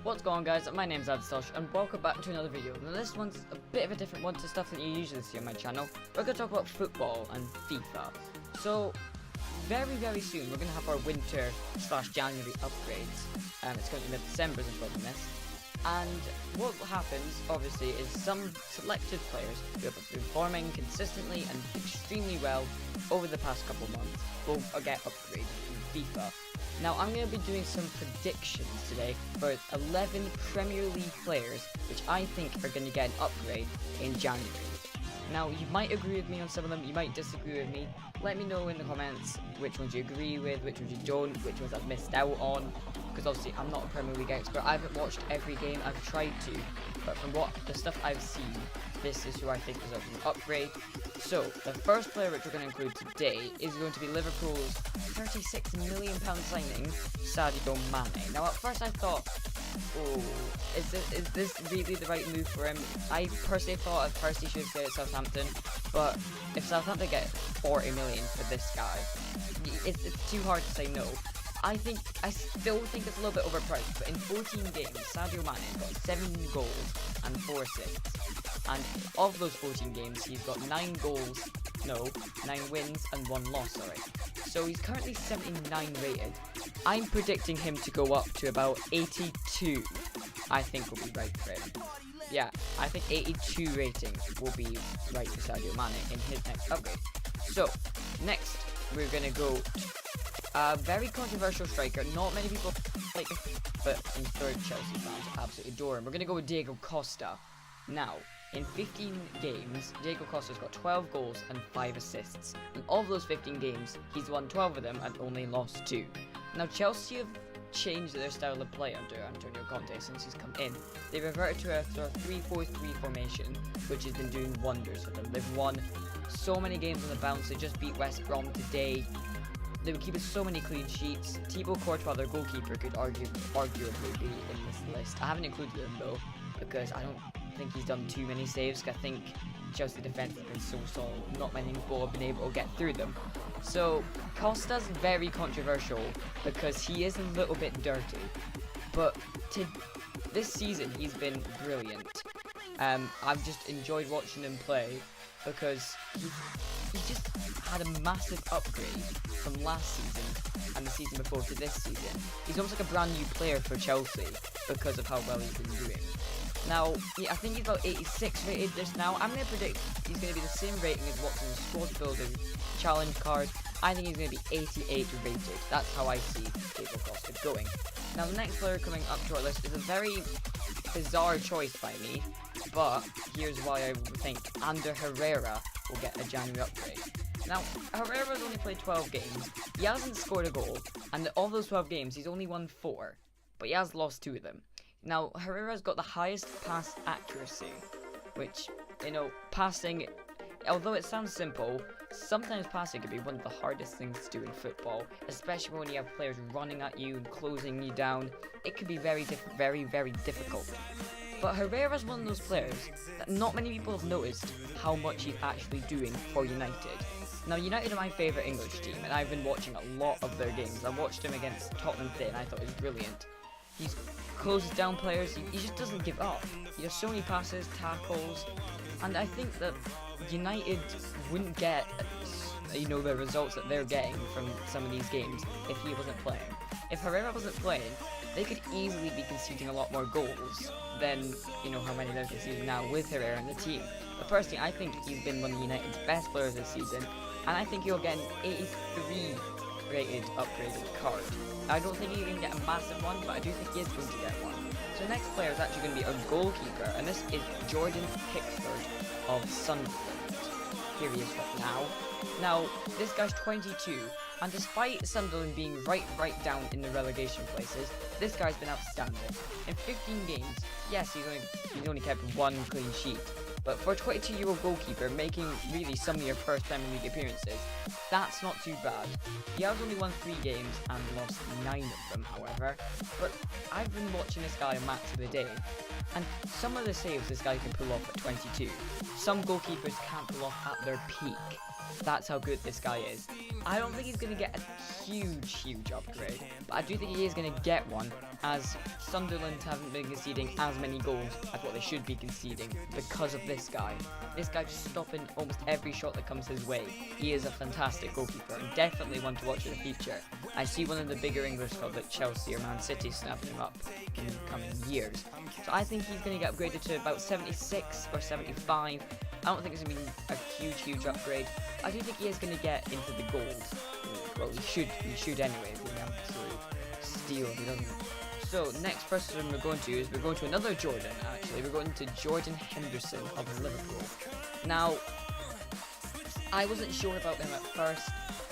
What's going on, guys? My name's Adstosh and welcome back to another video. Now this one's a bit of a different one to stuff that you usually see on my channel. We're going to talk about football and FIFA. So, very soon we're going to have our winter/January upgrades. It's going to be mid-December as I'm filming this. And what happens, obviously, is some selected players who have been performing consistently and extremely well over the past couple of months will get upgraded in FIFA. Now, I'm going to be doing some predictions today for 11 Premier League players, which I think are going to get an upgrade in January. Now, you might agree with me on some of them, you might disagree with me. Let me know in the comments which ones you agree with, which ones you don't, which ones I've missed out on. Because obviously, I'm not a Premier League expert. I haven't watched every game, I've tried to. But from the stuff I've seen, this is who I think is up for an upgrade. So, the first player which we're going to include today is going to be Liverpool's £36 million signing, Sadio Mane. Now, at first I thought, oh, is this really the right move for him? I personally thought at first he should stay at Southampton, but if Southampton get 40 million for this guy, it's too hard to say no. I still think it's a little bit overpriced, but in 14 games, Sadio Mane got 7 goals and 4 assists. And of those 14 games, he's got 9 wins and 1 loss, sorry. So he's currently 79 rated. I'm predicting him to go up to about 82, I think will be right for him. Yeah, I think 82 rating will be right for Sadio Mane in his next upgrade. So, next, we're going to go a very controversial striker. Not many people like him, but I'm sure Chelsea fans absolutely adore him. We're going to go with Diego Costa. Now, in 15 games, Diego Costa's got 12 goals and 5 assists. And of those 15 games, he's won 12 of them and only lost 2. Now, Chelsea have changed their style of play under Antonio Conte since he's come in. They reverted to a sort of 3-4-3 formation, which has been doing wonders for them. They've won so many games on the bounce. They just beat West Brom today. They were keeping so many clean sheets. Thibaut Courtois, their goalkeeper, could arguably be in this list. I haven't included him though, because I don't think he's done too many saves. I think Chelsea defense has been so solid. Not many people have been able to get through them. So Costa's very controversial because he is a little bit dirty, but this season he's been brilliant. I've just enjoyed watching him play because he just had a massive upgrade from last season and the season before to this season. He's almost like a brand new player for Chelsea because of how well he's been doing. Now, I think he's about 86 rated just now. I'm going to predict he's going to be the same rating as what's in the squad building challenge card. I think he's going to be 88 rated. That's how I see Diego Costa going. Now, the next player coming up to our list is a very bizarre choice by me, but here's why I think Ander Herrera will get a January upgrade. Now, Herrera's only played 12 games, he hasn't scored a goal, and of those 12 games, he's only won 4, but he has lost 2 of them. Now, Herrera's got the highest pass accuracy, which, passing, although it sounds simple, sometimes passing can be one of the hardest things to do in football, especially when you have players running at you and closing you down. It can be very difficult. But Herrera's one of those players that not many people have noticed how much he's actually doing for United. Now, United are my favourite English team, and I've been watching a lot of their games. I watched him against Tottenham today, and I thought it was brilliant. He closes down players, he just doesn't give up. He has so many passes, tackles, and I think that United wouldn't get, the results that they're getting from some of these games if he wasn't playing. If Herrera wasn't playing, they could easily be conceding a lot more goals than, how many they're conceding now with Herrera in the team. But personally, I think he's been one of United's best players this season, and I think he'll get an 83 rated upgraded card. I don't think he's going to get a massive one, but I do think he is going to get one. So the next player is actually going to be a goalkeeper, and this is Jordan Pickford of Sunderland. Here he is right now. Now, this guy's 22, and despite Sunderland being right down in the relegation places, this guy's been outstanding. In 15 games, yes, he's only kept 1 clean sheet, but for a 22-year-old goalkeeper making really some of your first Premier League appearances, that's not too bad. He has only won 3 games and lost 9 of them, however, but I've been watching this guy a match of the day, and some of the saves this guy can pull off at 22, some goalkeepers can't pull off at their peak. That's how good this guy is. I don't think he's going to get a huge upgrade, but I do think he is going to get one, as Sunderland haven't been conceding as many goals as what they should be conceding because of this guy. This guy just stopping almost every shot that comes his way. He is a fantastic goalkeeper and definitely one to watch in the future. I see one of the bigger English clubs like Chelsea or Man City snapping him up in the coming years. So I think he's going to get upgraded to about 76 or 75. I don't think it's going to be a huge upgrade. I do think he is going to get into the gold. Well, he should anyway, if he absolute steal if he doesn't. So, next person we're going to another Jordan, actually. We're going to Jordan Henderson of Liverpool. Now, I wasn't sure about him at first,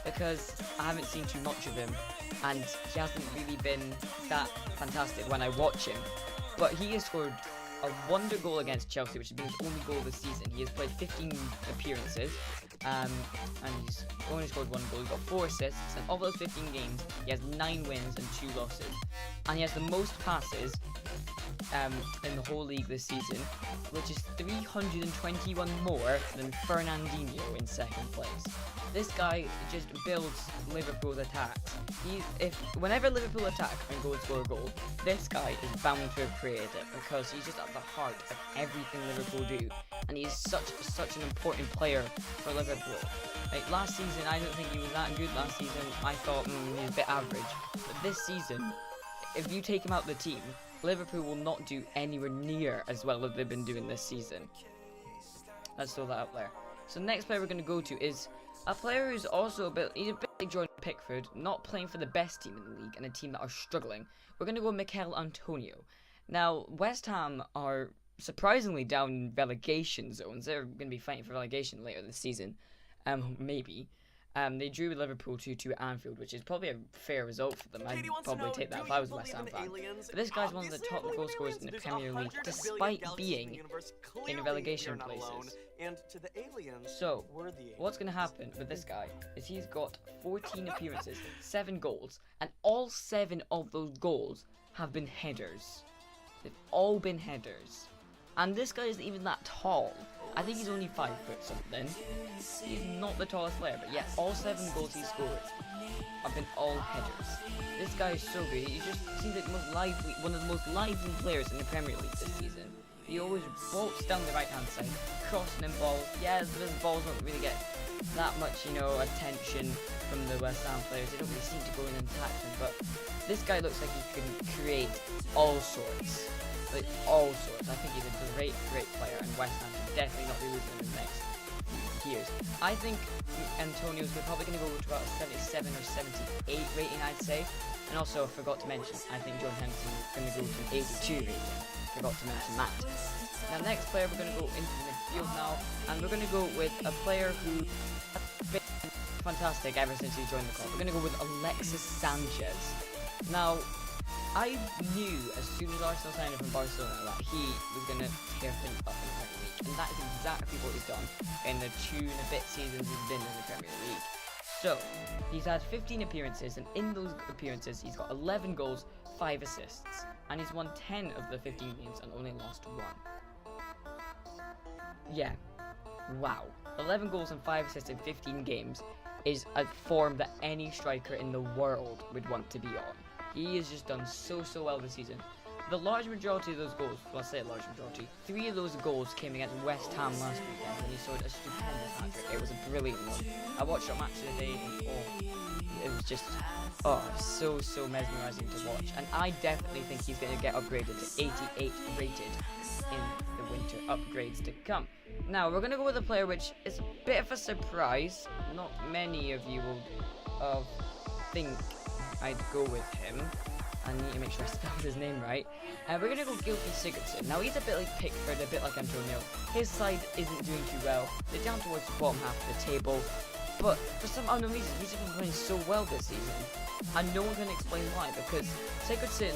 because I haven't seen too much of him, and he hasn't really been that fantastic when I watch him. But he has scored a wonder goal against Chelsea, which has been his only goal this season. He has played 15 appearances, and he's only scored one goal. He's got 4 assists, and of those 15 games, he has 9 wins and 2 losses. And he has the most passes in the whole league this season, which is 321 more than Fernandinho in second place. This guy just builds Liverpool's attacks. Whenever Liverpool attack and go and score a goal, this guy is bound to have created it, because he's just at the heart of everything Liverpool do, and he's such an important player for Liverpool. Like last season, I don't think he was that good last season. I thought he was a bit average, but this season, if you take him out of the team, Liverpool will not do anywhere near as well as they've been doing this season. Let's throw that out there. So the next player we're going to go to is a player who's also he's a bit like Jordan Pickford, not playing for the best team in the league and a team that are struggling. We're going to go Mikel Antonio. Now, West Ham are surprisingly down in relegation zones. They're going to be fighting for relegation later this season. Maybe. They drew with Liverpool 2-2 at Anfield, which is probably a fair result for them. I'd probably take that if I was a West Ham fan. But this guy's one of the top goal scorers in the Premier League, despite being in relegation places. So, what's going to happen with this guy is he's got 14 appearances, 7 goals, and all 7 of those goals have been headers. They've all been headers. And this guy isn't even that tall. I think he's only 5 foot something. He's not the tallest player, but yeah, all 7 goals he scored have been all headers. This guy is so good. He just seems like one of the most lively players in the Premier League this season. He always bolts down the right hand side, crossing in balls. Yeah, his balls don't really get that much, attention from the West Ham players. They don't really seem to go in and attack them, but this guy looks like he can create all sorts. Like, all sorts. I think he's a great player, and West Ham should definitely not be losing him in the next few years. I think Antonio's probably going to go to about a 77 or 78 rating, I'd say. And also, I forgot to mention, I think Jordan Henderson is going to go to an 82 rating. Forgot to mention that. Now, next player, we're going to go into the midfield now, and we're going to go with a player who has been fantastic ever since he joined the club. We're going to go with Alexis Sanchez. Now, I knew as soon as Arsenal signed him from Barcelona that he was going to tear things up in the Premier League, and that is exactly what he's done in the 2 and a bit seasons he's been in the Premier League. So, he's had 15 appearances, and in those appearances he's got 11 goals, 5 assists, and he's won 10 of the 15 games and only lost 1. Yeah, wow. 11 goals and 5 assists in 15 games is a form that any striker in the world would want to be on. He has just done so well this season. The large majority of those goals, well, I say a large majority, 3 of those goals came against West Ham last weekend when he scored a stupendous hat-trick. It was a brilliant one. I watched that match the other day and it was just, so mesmerising to watch. And I definitely think he's going to get upgraded to 88 rated in the winter upgrades to come. Now, we're going to go with a player which is a bit of a surprise. Not many of you will think I'd go with him. I need to make sure I spelled his name right. We're going to go Gylfi Sigurdsson. Now, he's a bit like Pickford, a bit like Antonio. His side isn't doing too well. They're down towards the bottom half of the table. But for some unknown reason, he's been playing so well this season. And no one can explain why, because Sigurdsson,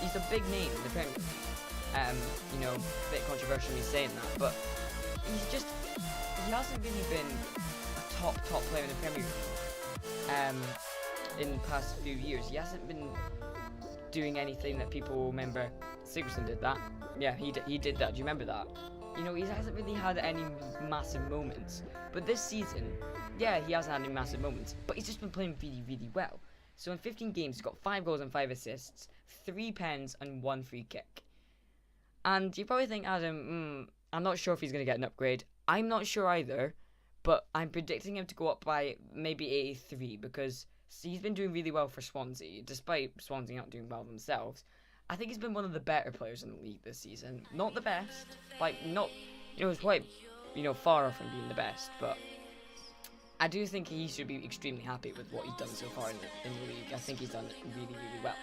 he's a big name in the Premier League. A bit controversial me saying that, but he hasn't really been a top player in the Premier League. In the past few years, he hasn't been doing anything that people will remember. Sigurdsson did that. Yeah, he did that. Do you remember that? You know, he hasn't really had any massive moments. But this season, yeah, he hasn't had any massive moments, but he's just been playing really, really well. So in 15 games, he's got 5 goals and 5 assists, 3 pens, and 1 free kick. And you probably think, Adam, I'm not sure if he's going to get an upgrade. I'm not sure either, but I'm predicting him to go up by maybe 83 because he's been doing really well for Swansea, despite Swansea not doing well themselves. I think he's been one of the better players in the league this season. Not the best, like, not, it's quite, far off from being the best, but I do think he should be extremely happy with what he's done so far in the league. I think he's done really, really well.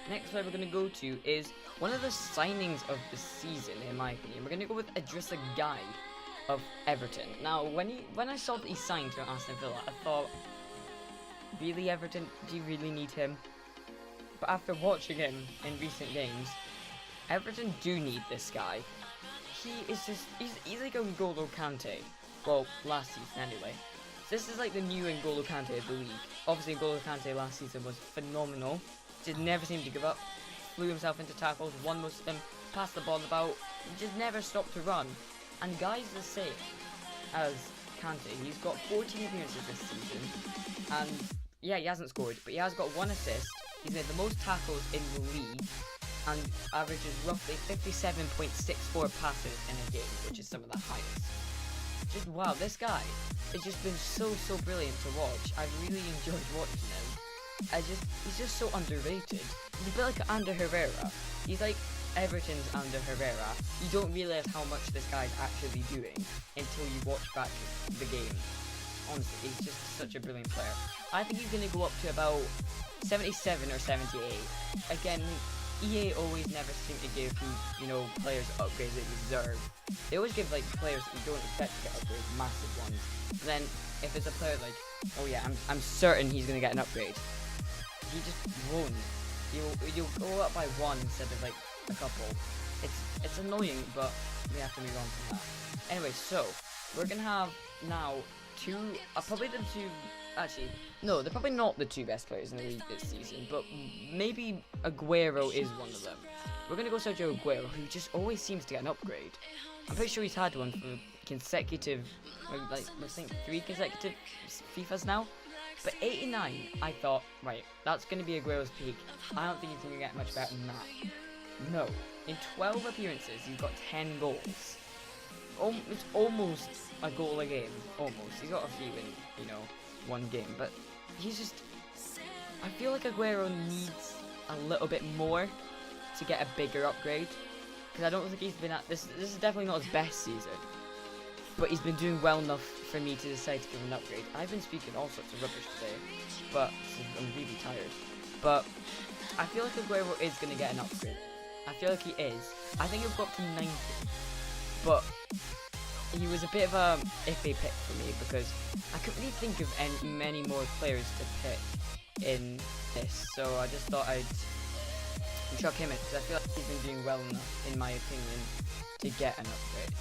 Next player we're going to go to is one of the signings of the season, in my opinion. We're going to go with Idrissa Gueye of Everton. Now, when I saw that he signed to Aston Villa, I thought, really, Everton, do you really need him? But after watching him in recent games, Everton do need this guy. He's like N'Golo Kante. Well, last season anyway. This is like the new N'Golo Kante of the league. Obviously, N'Golo Kante last season was phenomenal. Just never seemed to give up. Flew himself into tackles, won most of them, passed the ball about, just never stopped to run. And Guy's the same as Kante. He's got 14 appearances this season. And yeah, he hasn't scored, but he has got 1 assist. He's made the most tackles in the league and averages roughly 57.64 passes in a game, which is some of the highest. Just wow, this guy has just been so brilliant to watch. I've really enjoyed watching him. He's just so underrated. He's a bit like Ander Herrera. He's like Everton's Ander Herrera. You don't realise how much this guy's actually doing until you watch back the game. Honestly, he's just such a brilliant player. I think he's going to go up to about 77 or 78. Again, EA always never seem to give players upgrades they deserve. They always give like players that you don't expect to get upgrades, massive ones. But then if it's a player like, oh yeah, I'm certain he's going to get an upgrade, he just won't. You'll go up by 1 instead of like a couple. It's annoying, but we have to move on from that. Anyway, so we're gonna have now probably the two. Actually, no, they're probably not the 2 best players in the league this season, but maybe Aguero is one of them. We're gonna go Sergio Aguero, who just always seems to get an upgrade. I'm pretty sure he's had one for consecutive, I think 3 consecutive FIFAs now. But 89, I thought, right, that's going to be Aguero's peak. I don't think he's going to get much better than that. No. In 12 appearances, he's got 10 goals. It's almost a goal a game. Almost. He's got a few in, one game. But he's just... I feel like Aguero needs a little bit more to get a bigger upgrade. Because I don't think he's been at... This is definitely not his best season. But he's been doing well enough for me to decide to give him an upgrade. I've been speaking all sorts of rubbish today, but I'm really tired. But I feel like Aguero is going to get an upgrade. I feel like he is. I think he'll go up to 90. But he was a bit of a iffy pick for me because I couldn't really think of many more players to pick in this. So I just thought I'd chuck him in because I feel like he's been doing well enough, in my opinion, to get an upgrade.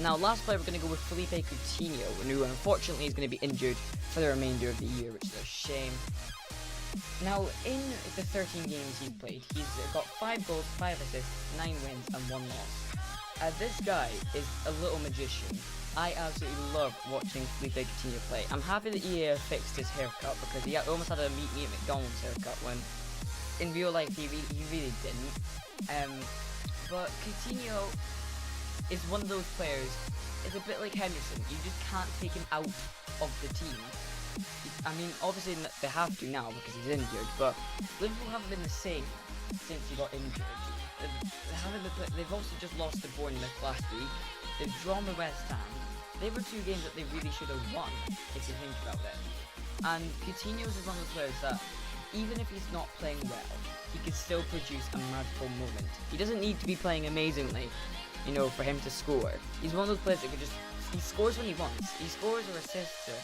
Now, last player, we're going to go with Felipe Coutinho, who unfortunately is going to be injured for the remainder of the year, which is a shame. Now, in the 13 games he's played, he's got 5 goals, 5 assists, 9 wins, and 1 loss. This guy is a little magician. I absolutely love watching Felipe Coutinho play. I'm happy that EA fixed his haircut because he almost had a meet me at McDonald's haircut when in real life he really didn't. But Coutinho is one of those players. It's a bit like Henderson. You just can't take him out of the team. I mean, obviously they have to now because he's injured, but Liverpool haven't been the same since he got injured. They've also just lost to Bournemouth last week. They've drawn with West Ham. They were 2 games that they really should have won, if you think about it. And Coutinho's is one of the players that, even if he's not playing well, he can still produce a magical moment. He doesn't need to be playing amazingly, for him to score. He's one of those players that could he scores when he wants. He scores or assists, or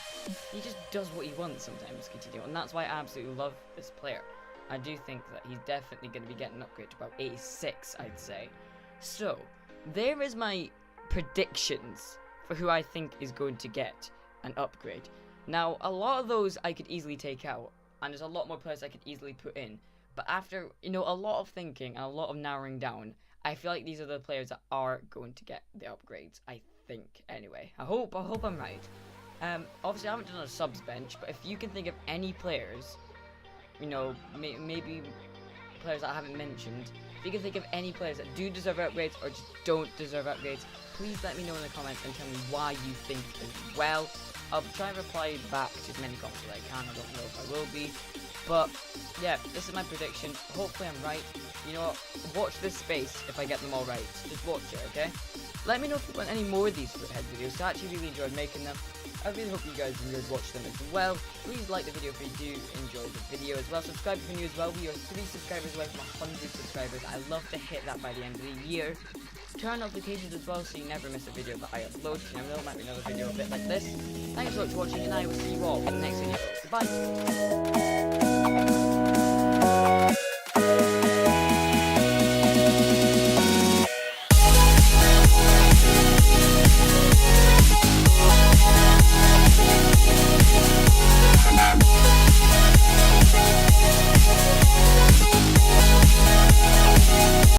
he just does what he wants sometimes, Coutinho, and that's why I absolutely love this player. I do think that he's definitely going to be getting an upgrade to about 86, I'd say. So, there is my predictions for who I think is going to get an upgrade. Now, a lot of those I could easily take out, and there's a lot more players I could easily put in. But after, a lot of thinking and a lot of narrowing down, I feel like these are the players that are going to get the upgrades. I think, anyway. I hope I'm right. Obviously, I haven't done a subs bench, but if you can think of any players, you know, maybe players that I haven't mentioned, if you can think of any players that do deserve upgrades or just don't deserve upgrades, please let me know in the comments and tell me why you think as well. I'll try and reply back to as many comments as I can. I don't know if I will be. But, yeah, this is my prediction. Hopefully I'm right. You know what? Watch this space if I get them all right. Just watch it, okay? Let me know if you want any more of these Flithead videos. I actually really enjoyed making them. I really hope you guys enjoyed watching them as well. Please like the video if you do enjoy the video as well. Subscribe if you're new as well. We are 3 subscribers away from 100 subscribers. I love to hit that by the end of the year. Turn on notifications as well so you never miss a video that I upload. You never know, there might be another video a bit like this. Thanks so much for watching, and I will see you all in the next video. Goodbye!